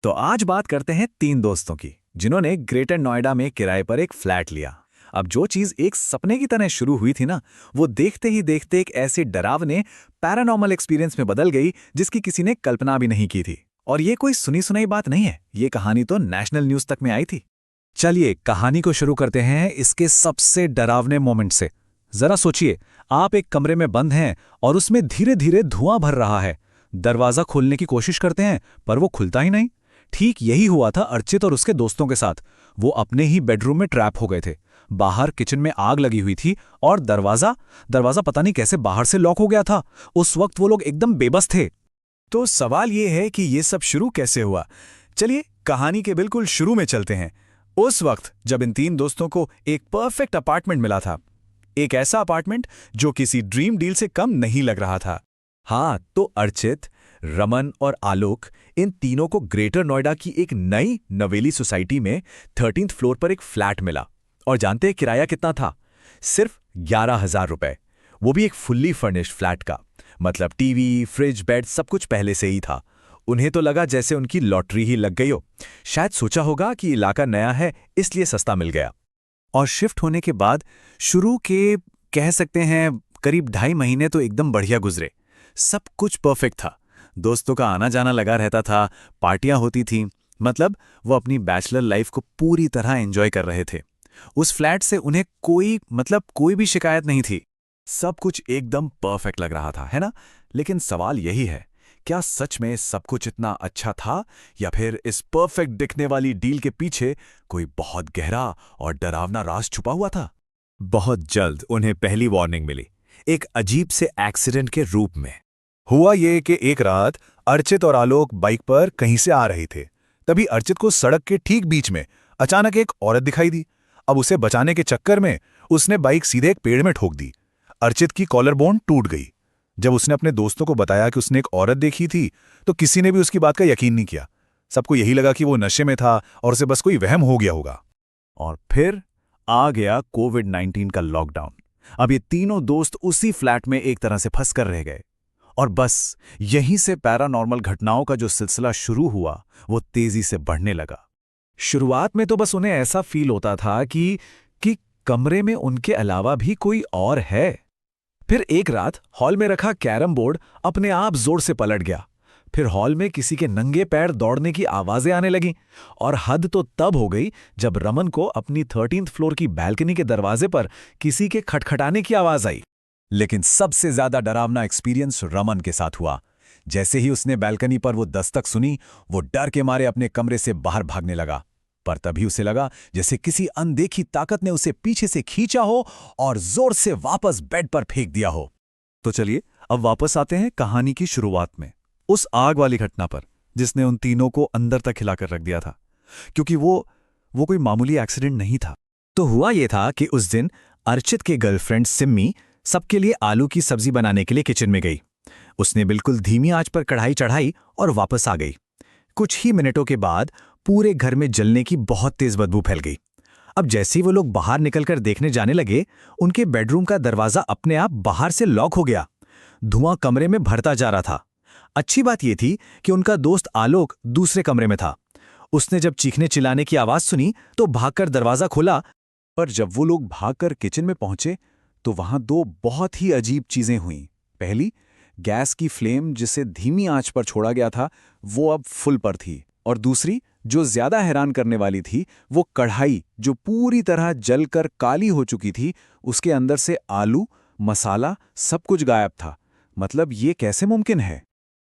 तो आज बात करते हैं तीन दोस्तों की जिन्होंने ग्रेटर नोएडा में किराए पर एक फ्लैट लिया। अब जो चीज एक सपने की तरह शुरू हुई थी ना, वो देखते ही देखते एक ऐसे डरावने पैरानॉर्मल एक्सपीरियंस में बदल गई जिसकी किसी ने कल्पना भी नहीं की थी। और ये कोई सुनी सुनाई बात नहीं है, ये कहानी तो नेशनल न्यूज तक में आई थी। चलिए कहानी को शुरू करते हैं इसके सबसे डरावने मोमेंट से। जरा सोचिए, आप एक कमरे में बंद हैं और उसमें धीरे धीरे धुआं भर रहा है। दरवाजा खोलने की कोशिश करते हैं पर वो खुलता ही नहीं। ठीक यही हुआ था अर्चित और उसके दोस्तों के साथ। वो अपने ही बेडरूम में ट्रैप हो गए थे। बाहर किचन में आग लगी हुई थी और दरवाजा दरवाजा पता नहीं कैसे बाहर से लॉक हो गया था। उस वक्त वो लोग एकदम बेबस थे। तो सवाल ये है कि ये सब शुरू कैसे हुआ। चलिए कहानी के बिल्कुल शुरू में चलते हैं, उस वक्त जब इन तीन दोस्तों को एक परफेक्ट अपार्टमेंट मिला था। एक ऐसा अपार्टमेंट जो किसी ड्रीम डील से कम नहीं लग रहा था। हाँ, तो अर्चित, रमन और आलोक, इन तीनों को ग्रेटर नोएडा की एक नई नवेली सोसाइटी में 13th फ्लोर पर एक फ्लैट मिला। और जानते हैं किराया कितना था? सिर्फ 11,000 रुपए। वो भी एक फुल्ली फर्निश्ड फ्लैट का। मतलब टीवी, फ्रिज, बेड सब कुछ पहले से ही था। उन्हें तो लगा जैसे उनकी लॉटरी ही लग गई हो। शायद सोचा होगा कि इलाका नया है इसलिए सस्ता मिल गया। और शिफ्ट होने के बाद शुरू के कह सकते हैं करीब 2.5 महीने तो एकदम बढ़िया गुजरे। सब कुछ परफेक्ट था। दोस्तों का आना जाना लगा रहता था, पार्टियां होती थीं। मतलब वो अपनी बैचलर लाइफ को पूरी तरह एंजॉय कर रहे थे। उस फ्लैट से उन्हें कोई भी शिकायत नहीं थी। सब कुछ एकदम परफेक्ट लग रहा था, है ना? लेकिन सवाल यही है, क्या सच में सब कुछ इतना अच्छा था या फिर इस परफेक्ट दिखने वाली डील के पीछे कोई बहुत गहरा और डरावना राज छुपा हुआ था? बहुत जल्द उन्हें पहली वार्निंग मिली, एक अजीब से एक्सीडेंट के रूप में। हुआ ये कि एक रात अर्चित और आलोक बाइक पर कहीं से आ रहे थे। तभी अर्चित को सड़क के ठीक बीच में अचानक एक औरत दिखाई दी। अब उसे बचाने के चक्कर में उसने बाइक सीधे एक पेड़ में ठोक दी। अर्चित की कॉलर बोन टूट गई। जब उसने अपने दोस्तों को बताया कि उसने एक औरत देखी थी, तो किसी ने भी उसकी बात का यकीन नहीं किया। सबको यही लगा कि वो नशे में था और उसे बस कोई वहम हो गया होगा। और फिर आ गया कोविड-19 का लॉकडाउन। अब ये तीनों दोस्त उसी फ्लैट में एक तरह से फंस कर रह गए। और बस यहीं से पैरानॉर्मल घटनाओं का जो सिलसिला शुरू हुआ वो तेजी से बढ़ने लगा। शुरुआत में तो बस उन्हें ऐसा फील होता था कि कमरे में उनके अलावा भी कोई और है। फिर एक रात हॉल में रखा कैरम बोर्ड अपने आप जोर से पलट गया। फिर हॉल में किसी के नंगे पैर दौड़ने की आवाजें आने लगीं। और हद तो तब हो गई जब रमन को अपनी 13th फ्लोर की बैल्कनी के दरवाजे पर किसी के खटखटाने की आवाज आई। लेकिन सबसे ज्यादा डरावना एक्सपीरियंस रमन के साथ हुआ। जैसे ही उसने बैल्कनी पर वो दस्तक सुनी, वो डर के मारे अपने कमरे से बाहर भागने लगा। पर तभी उसे लगा जैसे किसी अनदेखी ताकत ने उसे पीछे से खींचा हो और जोर से वापस बेड पर फेंक दिया हो। तो चलिए अब वापस आते हैं कहानी की शुरुआत में, उस आग वाली घटना पर जिसने उन तीनों को अंदर तक हिलाकर रख दिया था। क्योंकि वो कोई मामूली एक्सीडेंट नहीं था। तो हुआ ये था कि उस दिन अर्चित की गर्लफ्रेंड सिम्मी सबके लिए आलू की सब्जी बनाने के लिए किचन में गई। उसने बिल्कुल धीमी आंच पर कढ़ाई चढ़ाई और वापस आ गई। कुछ ही मिनटों के बाद पूरे घर में जलने की बहुत तेज बदबू फैल गई। अब जैसे ही वो लोग बाहर निकलकर देखने जाने लगे, उनके बेडरूम का दरवाजा अपने आप बाहर से लॉक हो गया। धुआं कमरे में भरता जा रहा था। अच्छी बात यह थी कि उनका दोस्त आलोक दूसरे कमरे में था। उसने जब चीखने चिल्लाने की आवाज सुनी तो भागकर दरवाजा खोला। पर जब वो लोग भागकर किचन में पहुंचे तो वहां दो बहुत ही अजीब चीजें हुईं। पहली, गैस की फ्लेम जिसे धीमी आंच पर छोड़ा गया था वो अब फुल पर थी। और दूसरी, जो ज्यादा हैरान करने वाली थी, वो कढ़ाई जो पूरी तरह जलकर काली हो चुकी थी, उसके अंदर से आलू, मसाला सब कुछ गायब था। मतलब ये कैसे मुमकिन है?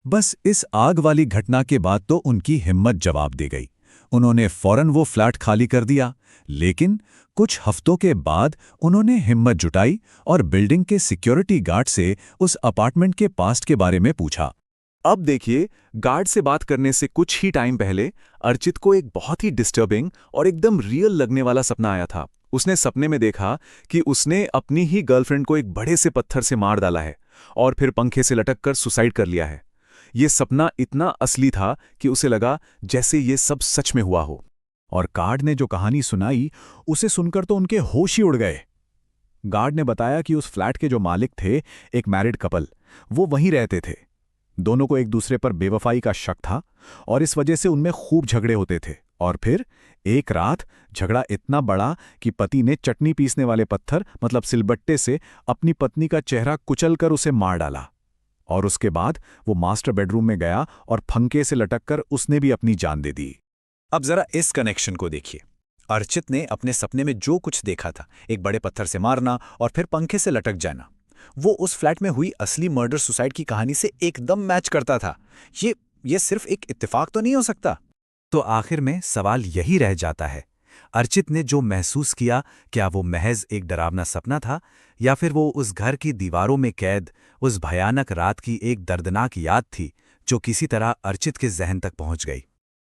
बस इस आग वाली घटना के बाद तो उनकी हिम्मत जवाब दे गई। उन्होंने फौरन वो फ्लैट खाली कर दिया। लेकिन कुछ हफ्तों के बाद उन्होंने हिम्मत जुटाई और बिल्डिंग के सिक्योरिटी गार्ड से उस अपार्टमेंट के पास्ट के बारे में पूछा। अब देखिए, गार्ड से बात करने से कुछ ही टाइम पहले अर्चित को एक बहुत ही डिस्टर्बिंग और एकदम रियल लगने वाला सपना आया था। उसने सपने में देखा कि उसने अपनी ही गर्लफ्रेंड को एक बड़े से पत्थर से मार डाला है और फिर पंखे से लटककर सुसाइड कर लिया है। ये सपना इतना असली था कि उसे लगा जैसे ये सब सच में हुआ हो। और गार्ड ने जो कहानी सुनाई उसे सुनकर तो उनके होश ही उड़ गए। गार्ड ने बताया कि उस फ्लैट के जो मालिक थे, एक मैरिड कपल, वो वहीं रहते थे। दोनों को एक दूसरे पर बेवफाई का शक था और इस वजह से उनमें खूब झगड़े होते थे। और फिर एक रात झगड़ा इतना बड़ा कि पति ने चटनी पीसने वाले पत्थर मतलब सिलबट्टे से अपनी पत्नी का चेहरा कुचलकर उसे मार डाला। और उसके बाद वो मास्टर बेडरूम में गया और फंके से लटककर उसने भी अपनी जान दे दी। अब जरा इस कनेक्शन को देखिए। अर्चित ने अपने सपने में जो कुछ देखा था, एक बड़े पत्थर से मारना और फिर पंखे से लटक जाना, वो उस फ्लैट में हुई असली मर्डर सुसाइड की कहानी से एकदम मैच करता था। ये सिर्फ एक इत्तेफाक तो नहीं हो सकता। तो आखिर में सवाल यही रह जाता है, अर्चित ने जो महसूस किया, क्या वो महज एक डरावना सपना था, या फिर वो उस घर की दीवारों में कैद उस भयानक रात की एक दर्दनाक याद थी जो किसी तरह अर्चित के जहन तक पहुंच गई।